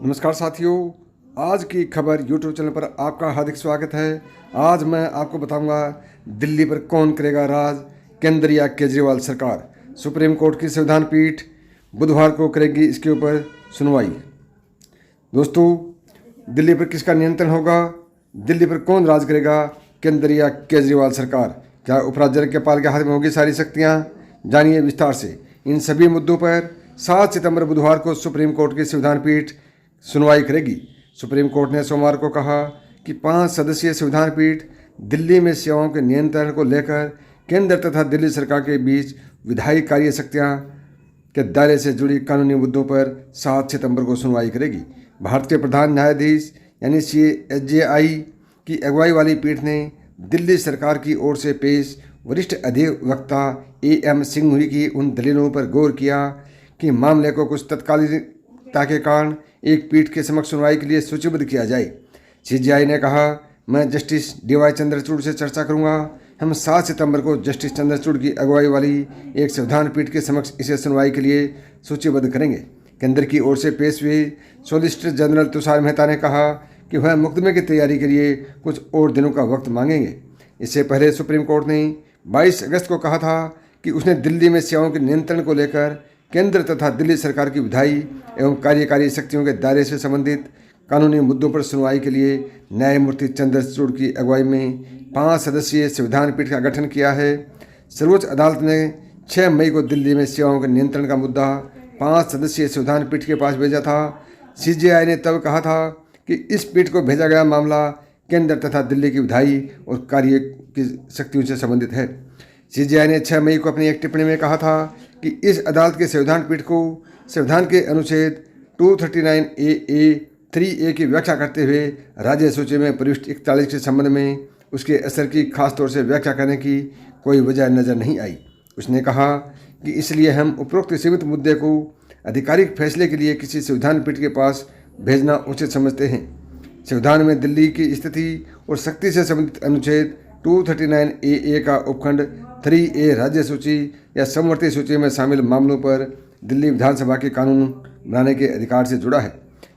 नमस्कार साथियों, आज की खबर यूट्यूब चैनल पर आपका हार्दिक स्वागत है। आज मैं आपको बताऊंगा दिल्ली पर कौन करेगा राज, केंद्र या केजरीवाल सरकार। सुप्रीम कोर्ट की संविधान पीठ बुधवार को करेगी इसके ऊपर सुनवाई। दोस्तों, दिल्ली पर किसका नियंत्रण होगा? दिल्ली पर कौन राज करेगा, केंद्र या केजरीवाल सरकार? क्या उपराज्यपाल के हाथ में होगी सारी शक्तियाँ? जानिए विस्तार से इन सभी मुद्दों पर 7 सितंबर बुधवार को सुप्रीम कोर्ट की संविधान पीठ सुनवाई करेगी। सुप्रीम कोर्ट ने सोमवार को कहा कि 5 सदस्यीय संविधान पीठ दिल्ली में सेवाओं के नियंत्रण को लेकर केंद्र तथा दिल्ली सरकार के बीच विधायी कार्य शक्तियाँ के दायरे से जुड़ी कानूनी मुद्दों पर 7 सितंबर को सुनवाई करेगी। भारत के प्रधान न्यायाधीश यानी CJI की अगुवाई वाली पीठ ने दिल्ली सरकार की ओर से पेश वरिष्ठ अधिवक्ता AM सिंघवी की उन दलीलों पर गौर किया कि मामले को कुछ तत्कालिकता के कारण एक पीठ के समक्ष सुनवाई के लिए सूचीबद्ध किया जाए। CJI ने कहा, मैं जस्टिस DY चंद्रचूड़ से चर्चा करूंगा। हम 7 सितंबर को जस्टिस चंद्रचूड़ की अगुवाई वाली एक संविधान पीठ के समक्ष इसे सुनवाई के लिए सूचीबद्ध करेंगे। केंद्र की ओर से पेश हुए सॉलिसिटर जनरल तुषार मेहता ने कहा कि वह मुकदमे की तैयारी के लिए कुछ और दिनों का वक्त मांगेंगे। इससे पहले सुप्रीम कोर्ट ने 22 अगस्त को कहा था कि उसने दिल्ली में सेवाओं के नियंत्रण को लेकर केंद्र तथा दिल्ली सरकार की विधायी एवं कार्यकारी शक्तियों के दायरे से संबंधित कानूनी मुद्दों पर सुनवाई के लिए न्यायमूर्ति चंद्रचूड़ की अगुवाई में 5 सदस्यीय संविधान पीठ का गठन किया है। सर्वोच्च अदालत ने 6 मई को दिल्ली में सेवाओं के नियंत्रण का मुद्दा 5 सदस्यीय संविधान पीठ के पास भेजा था। CJI ने तब कहा था कि इस पीठ को भेजा गया मामला केंद्र तथा दिल्ली की विधायी और कार्य की शक्तियों से संबंधित है। CJI ने 6 मई को अपनी एक टिप्पणी में कहा था कि इस अदालत के संविधान पीठ को संविधान के अनुच्छेद 239A3A की व्याख्या करते हुए राज्य सूची में प्रविष्ट 41 के संबंध में उसके असर की खास तौर से व्याख्या करने की कोई वजह नजर नहीं आई। उसने कहा कि इसलिए हम उपरोक्त सीमित मुद्दे को आधिकारिक फैसले के लिए किसी संविधान पीठ के पास भेजना उचित समझते हैं। संविधान में दिल्ली की स्थिति और शक्ति से संबंधित अनुच्छेद 239AA का उपखंड 3A राज्य सूची या समवर्ती सूची में शामिल मामलों पर दिल्ली विधानसभा के कानून बनाने के अधिकार से जुड़ा है।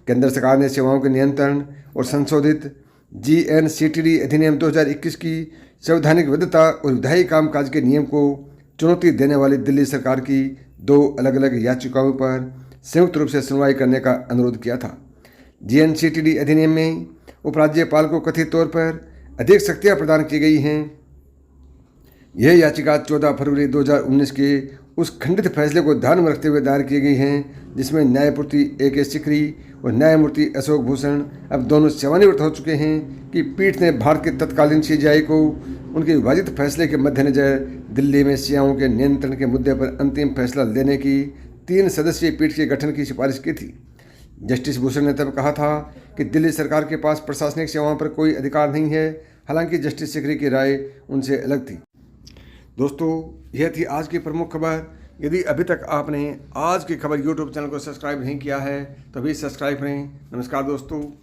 केंद्र सरकार ने सेवाओं के नियंत्रण और संशोधित GNCTD अधिनियम 2021 की संवैधानिक वैधता और विधायी कामकाज के नियम को चुनौती देने वाली दिल्ली सरकार की 2 अलग अलग याचिकाओं पर संयुक्त रूप से सुनवाई करने का अनुरोध किया था। GNCTD अधिनियम में उपराज्यपाल को कथित तौर पर अधिक शक्तियाँ प्रदान की गई हैं। यह याचिका 14 फरवरी 2019 के उस खंडित फैसले को ध्यान में रखते हुए दायर की गई हैं जिसमें न्यायमूर्ति AK सिकरी और न्यायमूर्ति अशोक भूषण अब दोनों सेवानिवृत्त हो चुके हैं कि पीठ ने भारत के तत्कालीन CJI को उनके विभाजित फैसले के मद्देनजर दिल्ली में सेवाओं के नियंत्रण के मुद्दे पर अंतिम फैसला लेने की 3 सदस्यीय पीठ के गठन की सिफारिश की थी। जस्टिस भूषण ने तब कहा था कि दिल्ली सरकार के पास प्रशासनिक सेवाओं पर कोई अधिकार नहीं है। हालांकि जस्टिस सिकरी की राय उनसे अलग थी। दोस्तों, यह थी आज की प्रमुख खबर। यदि अभी तक आपने आज की खबर यूट्यूब चैनल को सब्सक्राइब नहीं किया है तो अभी सब्सक्राइब करें। नमस्कार दोस्तों।